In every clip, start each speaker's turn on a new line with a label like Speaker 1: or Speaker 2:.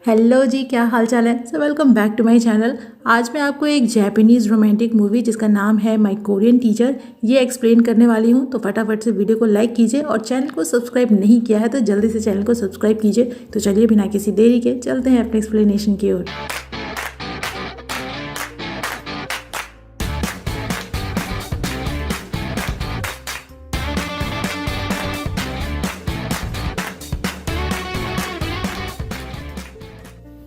Speaker 1: Hello जी, क्या हाल चाल है। So welcome back to my channel. आज मैं आपको एक जापानीज़ रोमांटिक मूवी जिसका नाम है माय कोरियन टीचर ये एक्सप्लेन करने वाली हूँ। तो फटाफट से वीडियो को लाइक कीजिए और चैनल को सब्सक्राइब नहीं किया है तो जल्दी से चैनल को सब्सक्राइब कीजिए। तो चलिए बिना किसी देरी के चलते हैं अपने एक्सप्लेनेशन की ओर।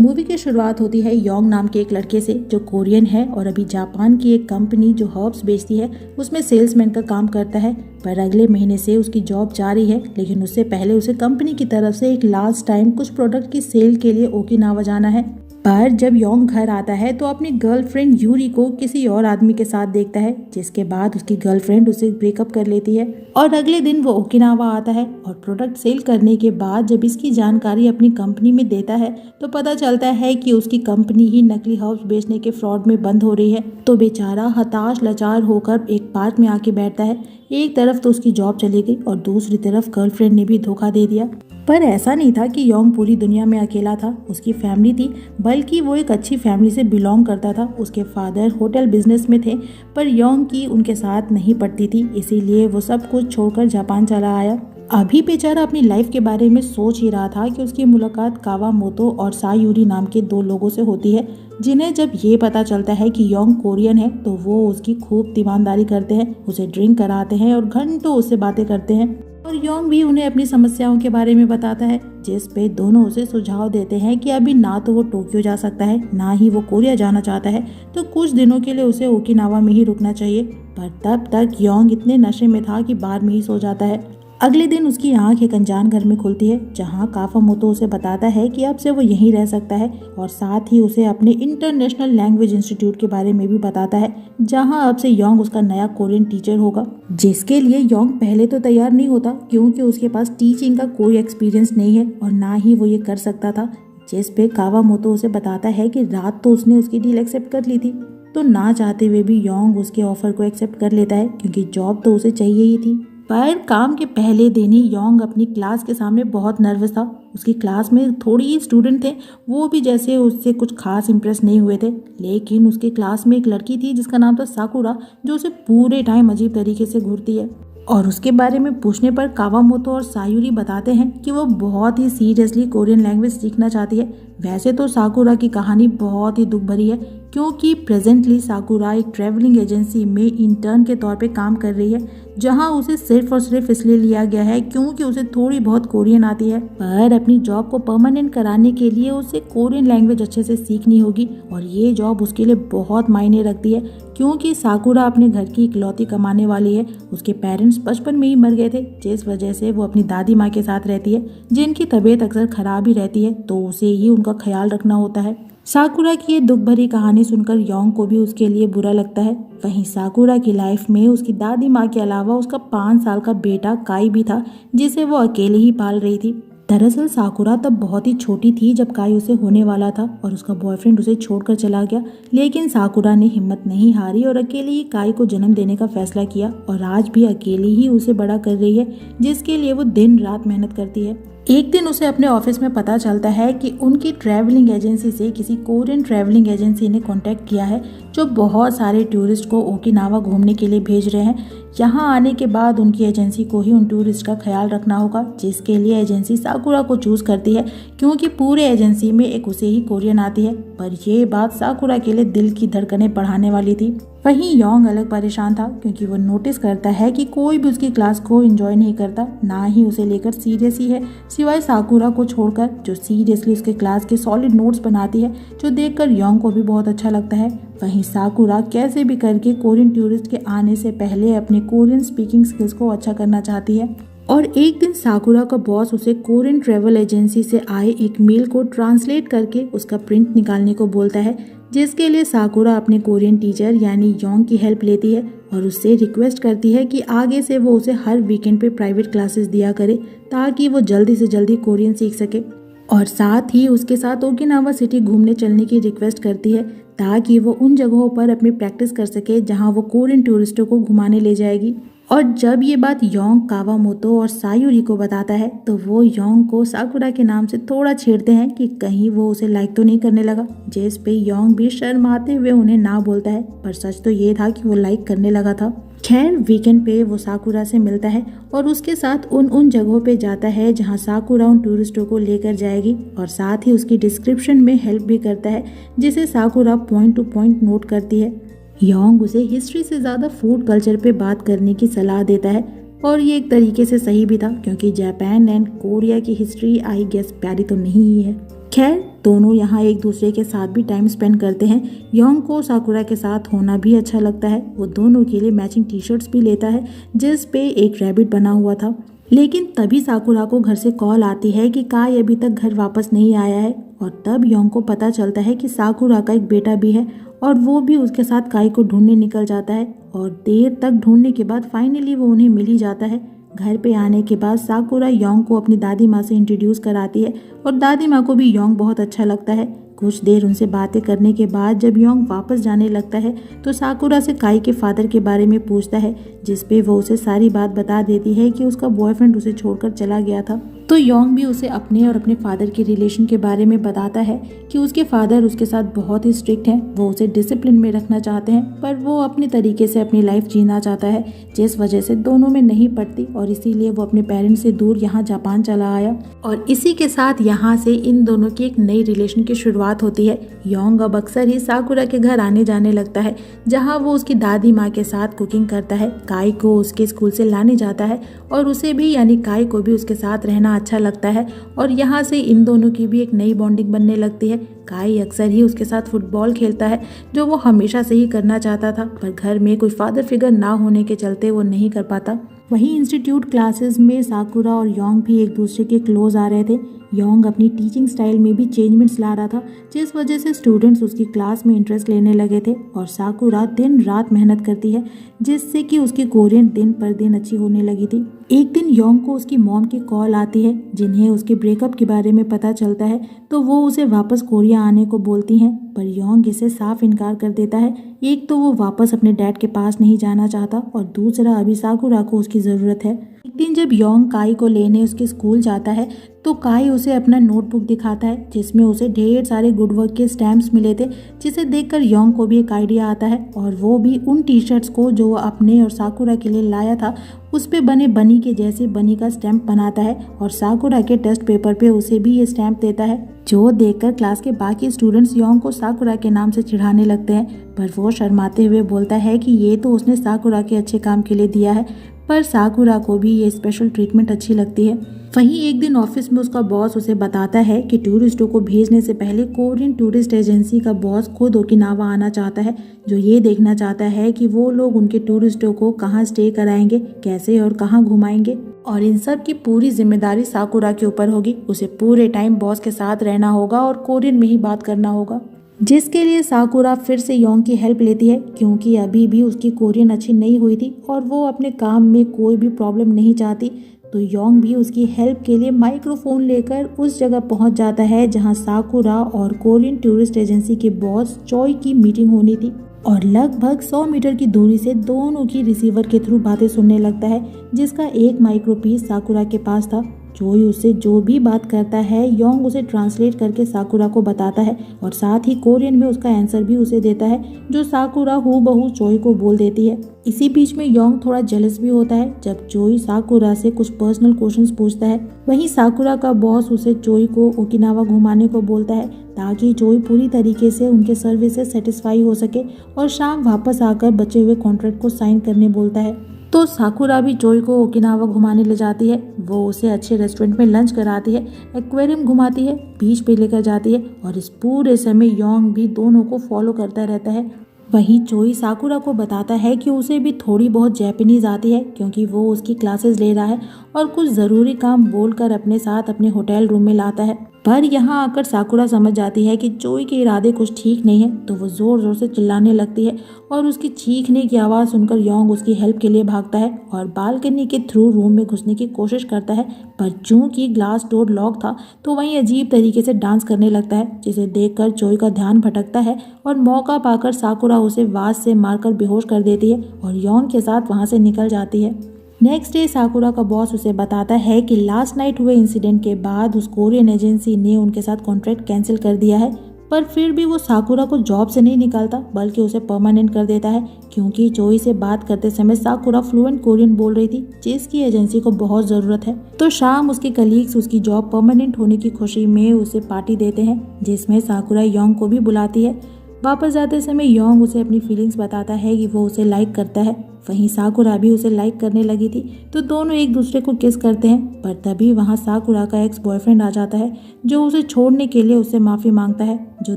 Speaker 1: मूवी की शुरुआत होती है योंग नाम के एक लड़के से जो कोरियन है और अभी जापान की एक कंपनी जो हर्ब्स बेचती है उसमें सेल्समैन का काम करता है। पर अगले महीने से उसकी जॉब जा रही है, लेकिन उससे पहले उसे कंपनी की तरफ से एक लास्ट टाइम कुछ प्रोडक्ट की सेल के लिए ओकिनावा जाना है। पर जब योंग घर आता है तो अपनी गर्लफ्रेंड यूरी को किसी और आदमी के साथ देखता है, जिसके बाद उसकी गर्लफ्रेंड उसे ब्रेकअप कर लेती है और अगले दिन वो ओकिनावा आता है। और प्रोडक्ट सेल करने के बाद जब इसकी जानकारी अपनी कंपनी में देता है तो पता चलता है कि उसकी कंपनी ही नकली हर्ब्स बेचने के फ्रॉड में बंद हो रही है। तो बेचारा हताश लाचार होकर एक पार्क में आके बैठता है। एक तरफ तो उसकी जॉब चली गई और दूसरी तरफ गर्लफ्रेंड ने भी धोखा दे दिया। पर ऐसा नहीं था कि योंग पूरी दुनिया में अकेला था, उसकी फैमिली थी, बल्कि वो एक अच्छी फैमिली से बिलोंग करता था। उसके फादर होटल बिजनेस में थे, पर योंग की उनके साथ नहीं पड़ती थी, इसीलिए वो सब कुछ छोड़कर जापान चला आया। अभी बेचारा अपनी लाइफ के बारे में सोच ही रहा था कि उसकी मुलाकात कावामोतो और सायूरी नाम के दो लोगों से होती है, जिन्हें जब ये पता चलता है कि योंग कोरियन है तो वो उसकी खूब दीवानदारी करते हैं, उसे ड्रिंक कराते हैं और घंटों उससे बातें करते हैं। और योंग भी उन्हें अपनी समस्याओं के बारे में बताता है, जिस पे दोनों उसे सुझाव देते हैं कि अभी ना तो वो टोक्यो जा सकता है ना ही वो कोरिया जाना चाहता है, तो कुछ दिनों के लिए उसे ओकिनावा में ही रुकना चाहिए। पर तब तक योंग इतने नशे में था कि बार में ही सो जाता है। अगले दिन उसकी आंख एक अनजान घर में खुलती है, जहां कावामोतो उसे बताता है कि अब से वो यहीं रह सकता है और साथ ही उसे अपने इंटरनेशनल लैंग्वेज इंस्टीट्यूट के बारे में भी बताता है, जहां अब से योंग उसका नया कोरियन टीचर होगा। जिसके लिए योंग पहले तो तैयार नहीं होता, क्योंकि उसके पास टीचिंग का कोई एक्सपीरियंस नहीं है और ना ही वो ये कर सकता था। जिस पे कावामोतो उसे बताता है कि रात तो उसने उसकी डील एक्सेप्ट कर ली थी, तो ना चाहते हुए भी योंग उसके ऑफर को एक्सेप्ट कर लेता है, क्योंकि जॉब तो उसे चाहिए ही थी। पर काम के पहले दिन ही योंग अपनी क्लास के सामने बहुत नर्वस था। उसकी क्लास में थोड़ी ही स्टूडेंट थे, वो भी जैसे उससे कुछ खास इंप्रेस नहीं हुए थे। लेकिन उसके क्लास में एक लड़की थी जिसका नाम था साकुरा, जो उसे पूरे टाइम अजीब तरीके से घूरती है। और उसके बारे में पूछने पर कावामोतो और सायूरी बताते हैं कि वो बहुत ही सीरियसली कोरियन लैंग्वेज सीखना चाहती है। वैसे तो साकुरा की कहानी बहुत ही दुख भरी है, क्योंकि प्रेजेंटली साकुरा एक ट्रैवलिंग एजेंसी में इंटर्न के तौर पे काम कर रही है, जहां उसे सिर्फ और सिर्फ इसलिए लिया गया है क्योंकि उसे थोड़ी बहुत कोरियन आती है। पर अपनी जॉब को परमानेंट कराने के लिए उसे कोरियन लैंग्वेज अच्छे से सीखनी होगी और ये जॉब उसके लिए बहुत मायने रखती है, क्योंकि साकुरा अपने घर की इकलौती कमाने वाली है। उसके पेरेंट्स बचपन में ही मर गए थे, जिस वजह से वो अपनी दादी माँ के साथ रहती है, जिनकी तबीयत अक्सर खराब ही रहती है, तो उसे ही उनका ख्याल रखना होता है। साकुरा की ये दुख भरी कहानी सुनकर योंग को भी उसके लिए बुरा लगता है। वहीं साकुरा की लाइफ में उसकी दादी माँ के अलावा उसका 5 साल का बेटा काई भी था, जिसे वो अकेले ही पाल रही थी। दरअसल साकुरा तब बहुत ही छोटी थी जब काई उसे होने वाला था और उसका बॉयफ्रेंड उसे छोड़कर चला गया, लेकिन साकुरा ने हिम्मत नहीं हारी और अकेले ही काई को जन्म देने का फैसला किया और आज भी अकेले ही उसे बड़ा कर रही है, जिसके लिए वो दिन रात मेहनत करती है। एक दिन उसे अपने ऑफिस में पता चलता है कि उनकी ट्रैवलिंग एजेंसी से किसी कोरियन ट्रैवलिंग एजेंसी ने कांटेक्ट किया है, जो बहुत सारे टूरिस्ट को ओकिनावा घूमने के लिए भेज रहे हैं। यहाँ आने के बाद उनकी एजेंसी को ही उन टूरिस्ट का ख्याल रखना होगा, जिसके लिए एजेंसी साकुरा को चूज करती है, क्योंकि पूरे एजेंसी में एक उसे ही कोरियन आती है। पर यह बात साकुरा के लिए दिल की धड़कनें बढ़ाने वाली थी। वहीं योंग अलग परेशान था, क्योंकि वो नोटिस करता है कि कोई भी उसकी क्लास को एंजॉय नहीं करता, ना ही उसे लेकर सीरियस ही है, सिवाय साकुरा को छोड़कर, जो सीरियसली उसके क्लास के सॉलिड नोट्स बनाती है, जो देखकर योंग को भी बहुत अच्छा लगता है। वहीं साकुरा कैसे भी करके कोरियन टूरिस्ट के आने से पहले अपने कोरियन स्पीकिंग स्किल्स को अच्छा करना चाहती है। और एक दिन साकुरा का बॉस उसे कोरियन ट्रैवल एजेंसी से आए एक मेल को ट्रांसलेट करके उसका प्रिंट निकालने को बोलता है, जिसके लिए साकुरा अपने कोरियन टीचर यानी योंग की हेल्प लेती है और उससे रिक्वेस्ट करती है कि आगे से वो उसे हर वीकेंड पे प्राइवेट क्लासेस दिया करे, ताकि वो जल्दी से जल्दी कोरियन सीख सके। और साथ ही उसके साथ ओकिनावा सिटी घूमने चलने की रिक्वेस्ट करती है, ताकि वो उन जगहों पर अपनी प्रैक्टिस कर सके जहां वो कोरियन टूरिस्टों को घुमाने ले जाएगी। और जब ये बात योंग, कावामोतो और सायूरी को बताता है तो वो योंग को साकुरा के नाम से थोड़ा छेड़ते हैं कि कहीं वो उसे लाइक तो नहीं करने लगा, जिस पे योंग भी शर्माते हुए उन्हें ना बोलता है, पर सच तो ये था कि वो लाइक करने लगा था। खैर वीकेंड पे वो साकुरा से मिलता है और उसके साथ उन जगहों पे जाता है जहाँ साकुरा उन टूरिस्टों को लेकर जाएगी, और साथ ही उसकी डिस्क्रिप्शन में हेल्प भी करता है, जिसे साकुरा पॉइंट टू पॉइंट नोट करती है। योंग उसे हिस्ट्री से ज़्यादा फूड कल्चर पे बात करने की सलाह देता है, और ये एक तरीके से सही भी था क्योंकि जापान एंड कोरिया की हिस्ट्री आई गेस प्यारी तो नहीं ही है। खैर दोनों यहाँ एक दूसरे के साथ भी टाइम स्पेंड करते हैं। योंग को साकुरा के साथ होना भी अच्छा लगता है। वो दोनों के लिए मैचिंग टी शर्ट्स भी लेता है जिस पे एक रैबिट बना हुआ था। लेकिन तभी साकुरा को घर से कॉल आती है कि काई अभी तक घर वापस नहीं आया है, और तब योंग को पता चलता है कि साकुरा का एक बेटा भी है और वो भी उसके साथ काई को ढूंढने निकल जाता है, और देर तक ढूंढने के बाद फाइनली वो उन्हें मिल ही जाता है। घर पे आने के बाद साकुरा योंग को अपनी दादी माँ से इंट्रोड्यूस कराती है और दादी माँ को भी योंग बहुत अच्छा लगता है। कुछ देर उनसे बातें करने के बाद जब योंग वापस जाने लगता है तो साकुरा से काई के फादर के बारे में पूछता है, जिस पे वो उसे सारी बात बता देती है कि उसका बॉयफ्रेंड उसे छोड़कर चला गया था। तो योंग भी उसे अपने और अपने फादर के रिलेशन के बारे में बताता है कि उसके फादर उसके साथ बहुत ही स्ट्रिक्ट हैं, वो उसे डिसिप्लिन में रखना चाहते हैं, पर वो अपने तरीके से अपनी लाइफ जीना चाहता है, जिस वजह से दोनों में नहीं पड़ती और इसीलिए वो अपने पेरेंट्स से दूर यहाँ जापान चला आया। और इसी के साथ यहाँ से इन दोनों की एक नई रिलेशन की शुरुआत होती है। योंग अब अक्सर ही साकुरा के घर आने जाने लगता है, जहाँ वो उसकी दादी माँ के साथ कुकिंग करता है, काई को उसके स्कूल से लाने जाता है और उसे भी यानी काई को भी उसके साथ रहना अच्छा लगता है, और यहाँ से इन दोनों की भी एक नई बॉन्डिंग बनने लगती है। काई अक्सर ही उसके साथ फुटबॉल खेलता है, जो वो हमेशा से ही करना चाहता था, पर घर में कोई फादर फिगर ना होने के चलते वो नहीं कर पाता। वहीं इंस्टीट्यूट क्लासेस में साकुरा और योंग भी एक दूसरे के क्लोज आ रहे थे। योंग अपनी टीचिंग स्टाइल में भी चेंजमेंट्स ला रहा था, जिस वजह से स्टूडेंट्स उसकी क्लास में इंटरेस्ट लेने लगे थे, और साकुरा दिन रात मेहनत करती है, जिससे कि उसकी कोरियन दिन पर दिन अच्छी होने लगी थी। एक दिन योंग को उसकी मॉम की कॉल आती है, जिन्हें उसके ब्रेकअप के बारे में पता चलता है, तो वो उसे वापस कोरिया आने को बोलती हैं, पर योंग इसे साफ इनकार कर देता है। एक तो वो वापस अपने डैड के पास नहीं जाना चाहता, और दूसरा अभी साकुरा को उसकी ज़रूरत है। एक दिन जब योंग काई को लेने उसके स्कूल जाता है तो काई उसे अपना नोटबुक दिखाता है, जिसमें उसे ढेर सारे गुड वर्क के स्टैम्प्स मिले थे, जिसे देखकर योंग को भी एक आइडिया आता है, और वो भी उन टी शर्ट्स को जो वो अपने और साकुरा के लिए लाया था उस पे बने बनी के जैसे बनी का स्टैम्प बनाता है, और साकुरा के टेस्ट पेपर पे उसे भी ये स्टैम्प देता है, जो देखकर क्लास के बाकी स्टूडेंट्स योंग को साकुरा के नाम से चिढ़ाने लगते हैं, पर वो शर्माते हुए बोलता है कि ये तो उसने साकुरा के अच्छे काम के लिए दिया है, पर साकुरा को भी ये स्पेशल ट्रीटमेंट अच्छी लगती है। वहीं एक दिन ऑफिस में उसका बॉस उसे बताता है कि टूरिस्टों को भेजने से पहले कोरियन टूरिस्ट एजेंसी का बॉस खुद ओकिनावा आना चाहता है, जो ये देखना चाहता है कि वो लोग उनके टूरिस्टों को कहाँ स्टे कराएंगे, कैसे और कहाँ घुमाएंगे, और इन सब की पूरी जिम्मेदारी साकुरा के ऊपर होगी। उसे पूरे टाइम बॉस के साथ रहना होगा और कोरियन में ही बात करना होगा, जिसके लिए साकुरा फिर से योंग की हेल्प लेती है, क्योंकि अभी भी उसकी कोरियन अच्छी नहीं हुई थी और वो अपने काम में कोई भी प्रॉब्लम नहीं चाहती। तो योंग भी उसकी हेल्प के लिए माइक्रोफोन लेकर उस जगह पहुंच जाता है जहां साकुरा और कोरियन टूरिस्ट एजेंसी के बॉस चोई की मीटिंग होनी थी, और लगभग 100 मीटर की दूरी से दोनों की रिसीवर के थ्रू बातें सुनने लगता है, जिसका एक माइक्रोपीस साकुरा के पास था। चोई उससे जो भी बात करता है योंग उसे ट्रांसलेट करके साकुरा को बताता है, और साथ ही कोरियन में उसका आंसर भी उसे देता है, जो साकुरा हूबहू चोई को बोल देती है। इसी बीच में योंग थोड़ा जेलस भी होता है जब चोई साकुरा से कुछ पर्सनल क्वेश्चंस पूछता है। वहीं साकुरा का बॉस उसे चोई को ओकिनावा घुमाने को बोलता है, ताकि चोई पूरी तरीके से उनके सर्विस से सेटिस्फाई हो सके, और शाम वापस आकर बचे हुए कॉन्ट्रैक्ट को साइन करने बोलता है। तो साकुरा भी चोई को ओकिनावा घुमाने ले जाती है। वो उसे अच्छे रेस्टोरेंट में लंच कराती है, एक्वेरियम घुमाती है, बीच पे लेकर जाती है, और इस पूरे समय योंग भी दोनों को फॉलो करता रहता है। वहीं चोई साकुरा को बताता है कि उसे भी थोड़ी बहुत जापानीज आती है, क्योंकि वो उसकी क्लासेस ले रहा है, और कुछ ज़रूरी काम बोलकर अपने साथ अपने होटल रूम में लाता है। पर यहाँ आकर साकुरा समझ जाती है कि चोई के इरादे कुछ ठीक नहीं है, तो वो जोर जोर से चिल्लाने लगती है और उसकी चीखने की आवाज़ सुनकर योंग उसकी हेल्प के लिए भागता है और बालकनी के थ्रू रूम में घुसने की कोशिश करता है। पर चूंकि ग्लास डोर लॉक था तो वहीं अजीब तरीके से डांस करने लगता है, जिसे देखकर चोई का ध्यान भटकता है और मौका पाकर साकुरा उसे वाज से मारकर बेहोश कर देती है और योंग के साथ वहां से निकल जाती है। नेक्स्ट डे साकुरा का बॉस उसे बताता है कि लास्ट नाइट हुए इंसिडेंट के बाद उस कोरियन एजेंसी ने उनके साथ कॉन्ट्रैक्ट कैंसिल कर दिया है, पर फिर भी वो साकुरा को जॉब से नहीं निकालता बल्कि उसे परमानेंट कर देता है, क्योंकि चोई से बात करते समय साकुरा फ्लुएंट कोरियन बोल रही थी जिसकी एजेंसी को बहुत ज़रूरत है। तो शाम उसके कलीग्स उसकी जॉब परमानेंट होने की खुशी में उसे पार्टी देते हैं, जिसमें साकुरा योंग को भी बुलाती है। वापस जाते समय योंग उसे अपनी फीलिंग्स बताता है कि वो उसे लाइक करता है, वहीं साकुरा भी उसे लाइक करने लगी थी, तो दोनों एक दूसरे को किस करते हैं। पर तभी वहां साकुरा का एक्स बॉयफ्रेंड आ जाता है जो उसे छोड़ने के लिए उससे माफ़ी मांगता है, जो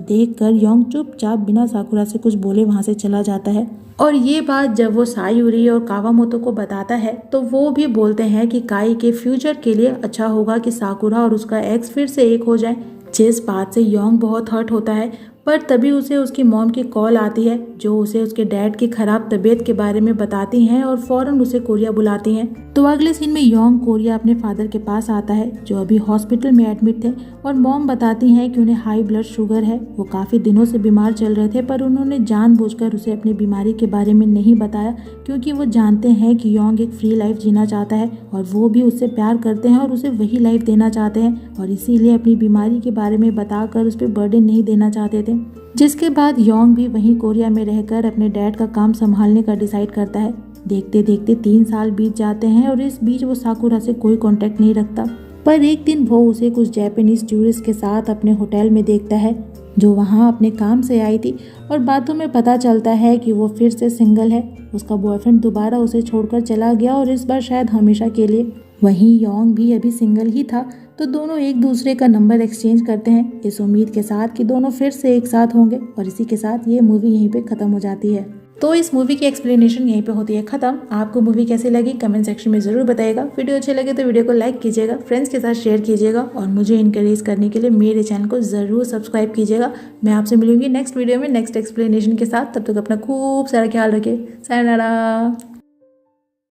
Speaker 1: देखकर योंग चुपचाप बिना साकुरा से कुछ बोले वहां से चला जाता है। और ये बात जब वो सायुरी और कावामोतो को बताता है तो वो भी बोलते हैं कि काई के फ्यूचर के लिए अच्छा होगा कि साकुरा और उसका एक्स फिर से एक हो जाए, जिस बात से योंग बहुत हर्ट होता है। पर तभी उसे उसकी मॉम की कॉल आती है जो उसे उसके डैड की खराब तबीयत के बारे में बताती हैं और फौरन उसे कोरिया बुलाती हैं। तो अगले सीन में योंग कोरिया अपने फादर के पास आता है जो अभी हॉस्पिटल में एडमिट थे और मॉम बताती हैं कि उन्हें हाई ब्लड शुगर है। वो काफ़ी दिनों से बीमार चल रहे थे पर उन्होंने जानबूझकर उसे अपनी बीमारी के बारे में नहीं बताया, क्योंकि वो जानते हैं कि योंग एक फ्री लाइफ जीना चाहता है और वो भी उससे प्यार करते हैं और उसे वही लाइफ देना चाहते हैं, और इसीलिए अपनी बीमारी के बारे में बताकर उस पर बर्डन नहीं देना चाहते थे। जिसके बाद योंग भी वहीं कोरिया में रहकर अपने डैड का काम संभालने का डिसाइड करता है। देखते देखते 3 साल बीत जाते हैं और इस बीच वो साकुरा से कोई कांटेक्ट नहीं रखता। पर एक दिन वो उसे कुछ जापानीज टूरिस्ट के साथ अपने होटल में देखता है जो वहाँ अपने काम से आई थी, और बातों में पता चलता है कि वो फिर से सिंगल है। उसका बॉयफ्रेंड दोबारा उसे छोड़कर चला गया और इस बार शायद हमेशा के लिए। वहीं योंग भी अभी सिंगल ही था, तो दोनों एक दूसरे का नंबर एक्सचेंज करते हैं इस उम्मीद के साथ कि दोनों फिर से एक साथ होंगे, और इसी के साथ ये मूवी यहीं पे खत्म हो जाती है। तो इस मूवी की एक्सप्लेनेशन यहीं पे होती है खत्म। आपको मूवी कैसी लगी कमेंट सेक्शन में ज़रूर बताइएगा। वीडियो अच्छे लगे तो वीडियो को लाइक कीजिएगा, फ्रेंड्स के साथ शेयर कीजिएगा और मुझे इनकरेज करने के लिए मेरे चैनल को ज़रूर सब्सक्राइब कीजिएगा। मैं आपसे मिलूंगी नेक्स्ट वीडियो में नेक्स्ट एक्सप्लेनेशन के साथ। तब तक अपना खूब सारा ख्याल रखिए। सायोनारा।